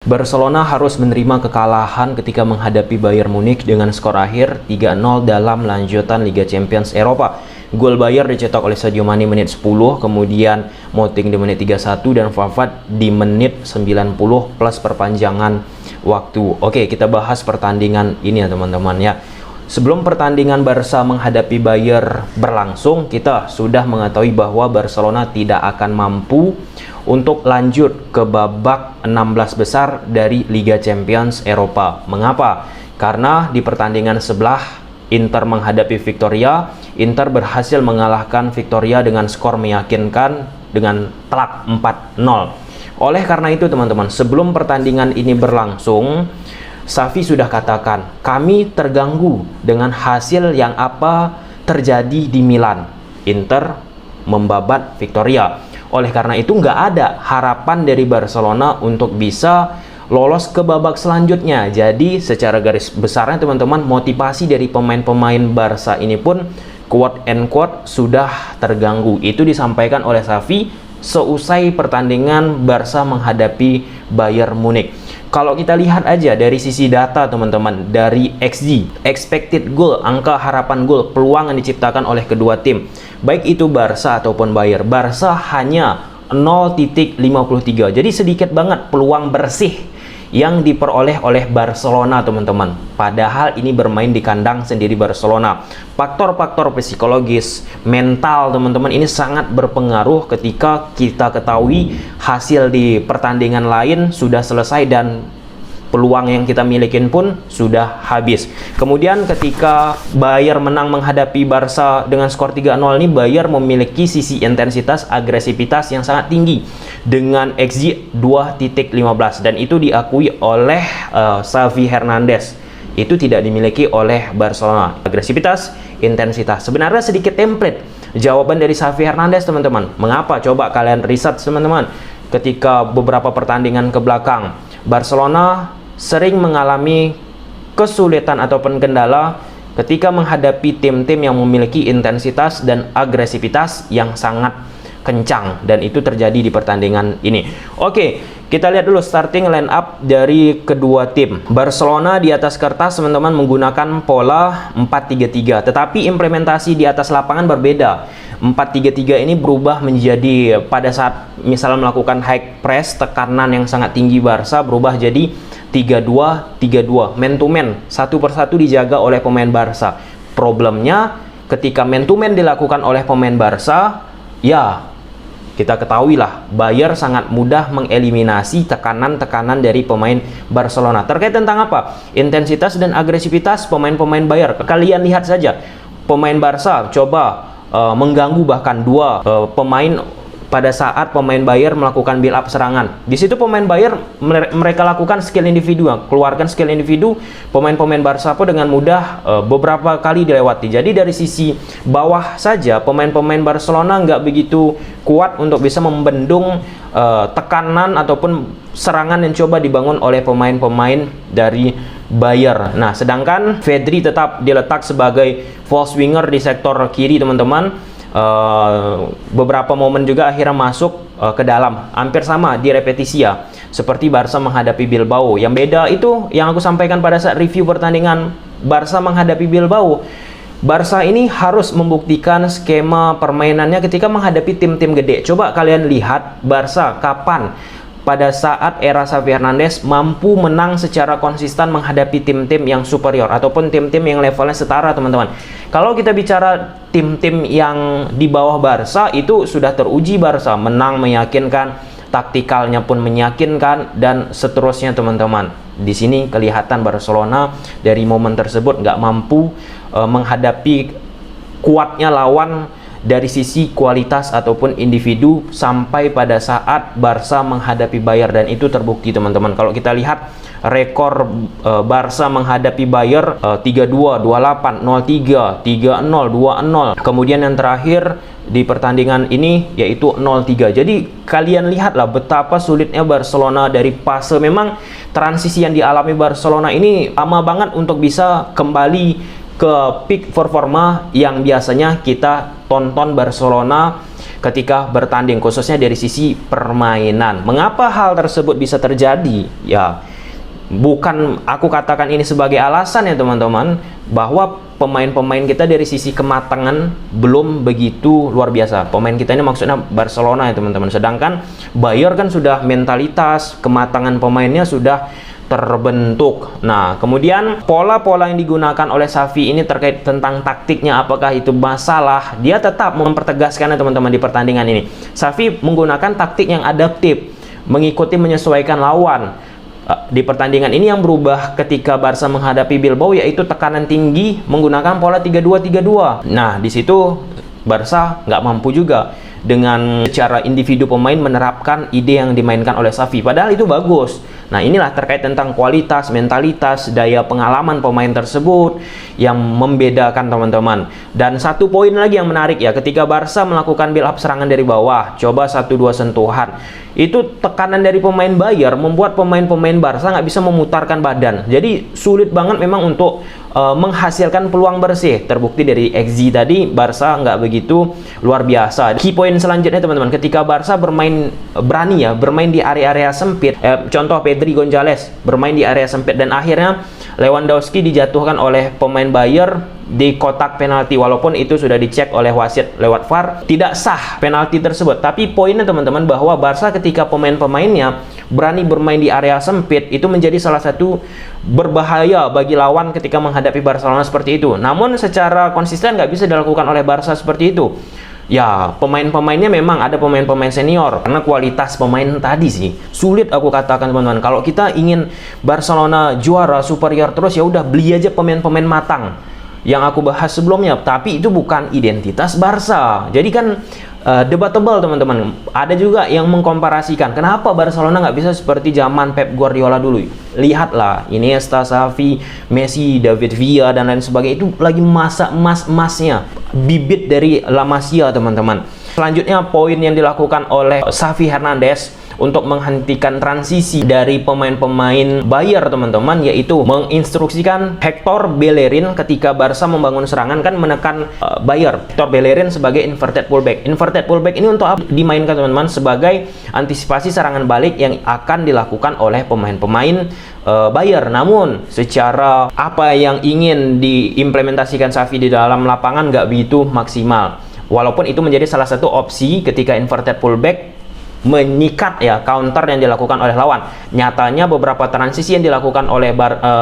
Barcelona harus menerima kekalahan ketika menghadapi Bayern Munich dengan skor akhir 3-0 dalam lanjutan Liga Champions Eropa. Gol Bayern dicetak oleh Sadio Mane menit 10, kemudian Moting di menit 31 dan Pavard di menit 90 plus perpanjangan waktu. Oke, kita bahas pertandingan ini ya teman-teman ya. Sebelum pertandingan Barca menghadapi Bayern berlangsung, kita sudah mengetahui bahwa Barcelona tidak akan mampu untuk lanjut ke babak 16 besar dari Liga Champions Eropa. Mengapa? Karena di pertandingan sebelah Inter menghadapi Victoria, Inter berhasil mengalahkan Victoria dengan skor meyakinkan dengan telak 4-0. Oleh karena itu teman-teman, sebelum pertandingan ini berlangsung, Xavi sudah katakan, kami terganggu dengan hasil yang apa terjadi di Milan. Inter membabat Victoria. Oleh karena itu nggak ada harapan dari Barcelona untuk bisa lolos ke babak selanjutnya. Jadi secara garis besarnya teman-teman, motivasi dari pemain-pemain Barca ini pun quote and quote sudah terganggu. Itu disampaikan oleh Xavi seusai pertandingan Barca menghadapi Bayern Munich. Kalau kita lihat aja dari sisi data teman-teman, dari XG, expected goal, angka harapan gol, peluang yang diciptakan oleh kedua tim, baik itu Barca ataupun Bayern, Barca hanya 0.53. Jadi sedikit banget peluang bersih yang diperoleh oleh Barcelona teman-teman. Padahal ini bermain di kandang sendiri Barcelona. Faktor-faktor psikologis, mental teman-teman ini sangat berpengaruh ketika kita ketahui hasil di pertandingan lain sudah selesai dan peluang yang kita milikin pun sudah habis. Kemudian ketika Bayern menang menghadapi Barca dengan skor 3-0 ini, Bayern memiliki sisi intensitas, agresivitas yang sangat tinggi dengan XG 2.15 dan itu diakui oleh Xavi Hernandez. Itu tidak dimiliki oleh Barcelona. Agresivitas, intensitas. Sebenarnya sedikit template jawaban dari Xavi Hernandez teman-teman. Mengapa? Coba kalian riset teman-teman. Ketika beberapa pertandingan ke belakang, Barcelona sering mengalami kesulitan ataupun kendala ketika menghadapi tim-tim yang memiliki intensitas dan agresivitas yang sangat kencang, dan itu terjadi di pertandingan ini. Oke, kita lihat dulu starting line up dari kedua tim. Barcelona di atas kertas teman-teman menggunakan pola 4-3-3, tetapi implementasi di atas lapangan berbeda. 4-3-3 ini berubah menjadi pada saat misalnya melakukan high press, tekanan yang sangat tinggi Barca berubah jadi 3-2-3-2, man to man, satu persatu dijaga oleh pemain Barca. Problemnya ketika man to man dilakukan oleh pemain Barca, ya kita ketahui lah, Bayern sangat mudah mengeliminasi tekanan-tekanan dari pemain Barcelona. Terkait tentang apa? Intensitas dan agresivitas pemain-pemain Bayern. Kalian lihat saja, pemain Barca coba mengganggu bahkan dua pemain pada saat pemain Bayern melakukan build up serangan. Di situ pemain Bayern mereka lakukan skill individu, keluarkan skill individu, pemain-pemain Barca pun dengan mudah beberapa kali dilewati. Jadi dari sisi bawah saja pemain-pemain Barcelona nggak begitu kuat untuk bisa membendung tekanan ataupun serangan yang coba dibangun oleh pemain-pemain dari Bayern. Nah, sedangkan Pedri tetap diletak sebagai false winger di sektor kiri teman-teman. Beberapa momen juga akhirnya masuk ke dalam, hampir sama di repetisi ya, seperti Barca menghadapi Bilbao. Yang beda itu yang aku sampaikan pada saat review pertandingan Barca menghadapi Bilbao. Barca ini harus membuktikan skema permainannya ketika menghadapi tim-tim gede. Coba kalian lihat Barca kapan pada saat era Xavi Hernandez mampu menang secara konsisten menghadapi tim-tim yang superior ataupun tim-tim yang levelnya setara teman-teman. Kalau kita bicara tim-tim yang di bawah Barca, itu sudah teruji Barca menang meyakinkan, taktikalnya pun meyakinkan dan seterusnya teman-teman. Di sini kelihatan Barcelona dari momen tersebut nggak mampu menghadapi kuatnya lawan dari sisi kualitas ataupun individu sampai pada saat Barca menghadapi Bayern, dan itu terbukti teman-teman. Kalau kita lihat rekor Barca menghadapi Bayern 3-2, 2-8, 0-3, 3-0, 2-0. Kemudian yang terakhir di pertandingan ini yaitu 0-3. Jadi kalian lihatlah betapa sulitnya Barcelona dari fase, memang transisi yang dialami Barcelona ini lama banget untuk bisa kembali ke peak performa yang biasanya kita tonton Barcelona ketika bertanding, khususnya dari sisi permainan. Mengapa hal tersebut bisa terjadi? Ya, bukan aku katakan ini sebagai alasan ya teman-teman, bahwa pemain-pemain kita dari sisi kematangan belum begitu luar biasa. Pemain kita ini maksudnya Barcelona ya teman-teman. Sedangkan Bayern kan sudah mentalitas, kematangan pemainnya sudah terbentuk. Nah, kemudian pola-pola yang digunakan oleh Xavi ini terkait tentang taktiknya, apakah itu masalah? Dia tetap mempertegaskan teman-teman di pertandingan ini. Xavi menggunakan taktik yang adaptif, mengikuti menyesuaikan lawan. Di pertandingan ini yang berubah ketika Barca menghadapi Bilbao yaitu tekanan tinggi menggunakan pola 3-2-3-2. Nah, di situ Barca nggak mampu juga dengan secara individu pemain menerapkan ide yang dimainkan oleh Xavi. Padahal itu bagus. Nah, inilah terkait tentang kualitas, mentalitas, daya pengalaman pemain tersebut yang membedakan teman-teman. Dan satu poin lagi yang menarik ya, ketika Barca melakukan build up serangan dari bawah, coba 1-2 sentuhan, itu tekanan dari pemain Bayern membuat pemain-pemain Barca nggak bisa memutarkan badan. Jadi sulit banget memang untuk menghasilkan peluang bersih. Terbukti dari XG tadi, Barca nggak begitu luar biasa. Key point selanjutnya teman-teman, ketika Barca bermain berani ya, bermain di area-area sempit, contoh Pedri Gonzalez bermain di area sempit dan akhirnya Lewandowski dijatuhkan oleh pemain Bayern di kotak penalti, walaupun itu sudah dicek oleh wasit lewat VAR, tidak sah penalti tersebut. Tapi poinnya teman-teman bahwa Barca ketika pemain-pemainnya berani bermain di area sempit, itu menjadi salah satu berbahaya bagi lawan ketika menghadapi Barcelona seperti itu. Namun secara konsisten nggak bisa dilakukan oleh Barca seperti itu. Ya, pemain-pemainnya memang ada pemain-pemain senior, karena kualitas pemain tadi sih sulit aku katakan teman-teman. Kalau kita ingin Barcelona juara superior terus, ya udah beli aja pemain-pemain matang yang aku bahas sebelumnya. Tapi itu bukan identitas Barca. Jadi kan debatable teman-teman. Ada juga yang mengkomparasikan kenapa Barcelona nggak bisa seperti zaman Pep Guardiola dulu. Lihatlah Iniesta, Xavi, Messi, David Villa dan lain sebagainya, itu lagi masa emas-emasnya, bibit dari La Masia teman-teman. Selanjutnya poin yang dilakukan oleh Xavi Hernandez untuk menghentikan transisi dari pemain-pemain Bayern teman-teman, yaitu menginstruksikan Hector Bellerin ketika Barca membangun serangan kan menekan Bayern. Hector Bellerin sebagai inverted fullback. Inverted fullback ini untuk apa dimainkan teman-teman? Sebagai antisipasi serangan balik yang akan dilakukan oleh pemain-pemain Bayern. Namun secara apa yang ingin diimplementasikan Xavi di dalam lapangan nggak begitu maksimal. Walaupun itu menjadi salah satu opsi ketika inverted fullback menyikat ya counter yang dilakukan oleh lawan. Nyatanya beberapa transisi yang dilakukan oleh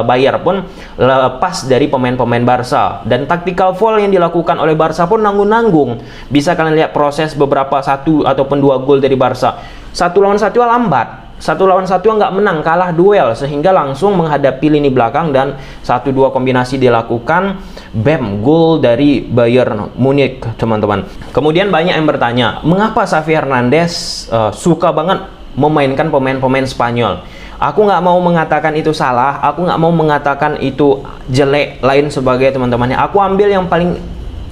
Bayern pun lepas dari pemain-pemain Barca, dan tactical foul yang dilakukan oleh Barca pun nanggung-nanggung. Bisa kalian lihat proses beberapa 1 ataupun 2 gol dari Barca. 1 lawan 1 lambat. 1 lawan 1 nggak menang, kalah duel, sehingga langsung menghadapi lini belakang dan 1-2 kombinasi dilakukan, bam, gol dari Bayern Munich teman-teman. Kemudian banyak yang bertanya, mengapa Xavi Hernandez suka banget memainkan pemain-pemain Spanyol? Aku nggak mau mengatakan itu salah, aku nggak mau mengatakan itu jelek lain sebagai teman-temannya. Aku ambil yang paling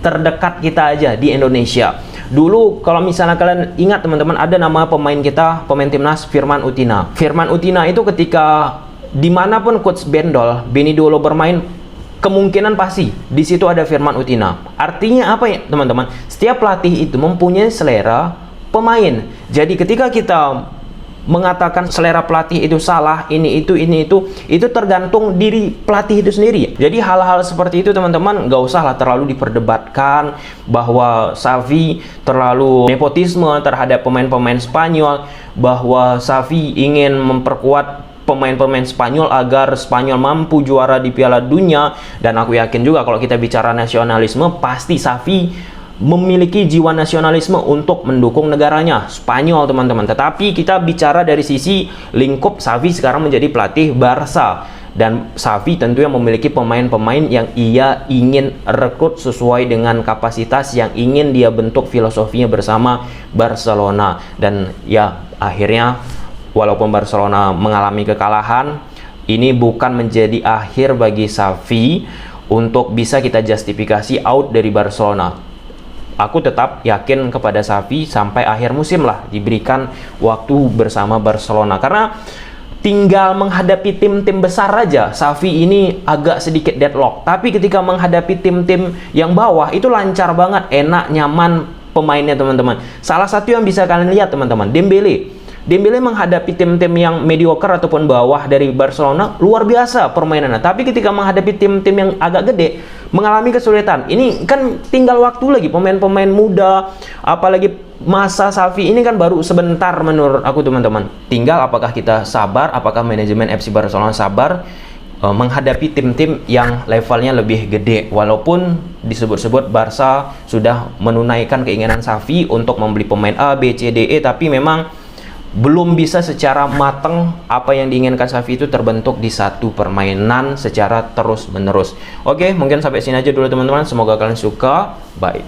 terdekat kita aja di Indonesia. Dulu kalau misalnya kalian ingat teman-teman, ada nama pemain kita, pemain timnas, Firman Utina. Firman Utina itu ketika dimanapun coach Bendol, Benidorm bermain, kemungkinan pasti di situ ada Firman Utina. Artinya apa ya teman-teman? Setiap pelatih itu mempunyai selera pemain. Jadi ketika kita mengatakan selera pelatih itu salah, ini itu tergantung diri pelatih itu sendiri. Jadi hal-hal seperti itu teman-teman nggak usah lah terlalu diperdebatkan bahwa Xavi terlalu nepotisme terhadap pemain-pemain Spanyol, bahwa Xavi ingin memperkuat pemain-pemain Spanyol agar Spanyol mampu juara di Piala Dunia. Dan aku yakin juga kalau kita bicara nasionalisme, pasti Xavi memiliki jiwa nasionalisme untuk mendukung negaranya, Spanyol teman-teman. Tetapi kita bicara dari sisi lingkup, Xavi sekarang menjadi pelatih Barca, dan Xavi tentu yang memiliki pemain-pemain yang ia ingin rekrut sesuai dengan kapasitas yang ingin dia bentuk filosofinya bersama Barcelona. Dan ya akhirnya walaupun Barcelona mengalami kekalahan, ini bukan menjadi akhir bagi Xavi untuk bisa kita justifikasi out dari Barcelona. Aku tetap yakin kepada Xavi sampai akhir musim lah, diberikan waktu bersama Barcelona, karena tinggal menghadapi tim-tim besar aja, Xavi ini agak sedikit deadlock. Tapi ketika menghadapi tim-tim yang bawah itu lancar banget, enak, nyaman pemainnya teman-teman. Salah satu yang bisa kalian lihat teman-teman, Dembele menghadapi tim-tim yang mediocre ataupun bawah dari Barcelona luar biasa permainannya. Tapi ketika menghadapi tim-tim yang agak gede mengalami kesulitan. Ini kan tinggal waktu lagi, pemain-pemain muda, apalagi masa Xavi ini kan baru sebentar menurut aku teman-teman. Tinggal apakah kita sabar, apakah manajemen FC Barcelona sabar menghadapi tim-tim yang levelnya lebih gede. Walaupun disebut-sebut Barca sudah menunaikan keinginan Xavi untuk membeli pemain A, B, C, D, E, tapi memang belum bisa secara matang apa yang diinginkan Xavi itu terbentuk di satu permainan secara terus-menerus. Oke, mungkin sampai sini aja dulu teman-teman. Semoga kalian suka. Bye.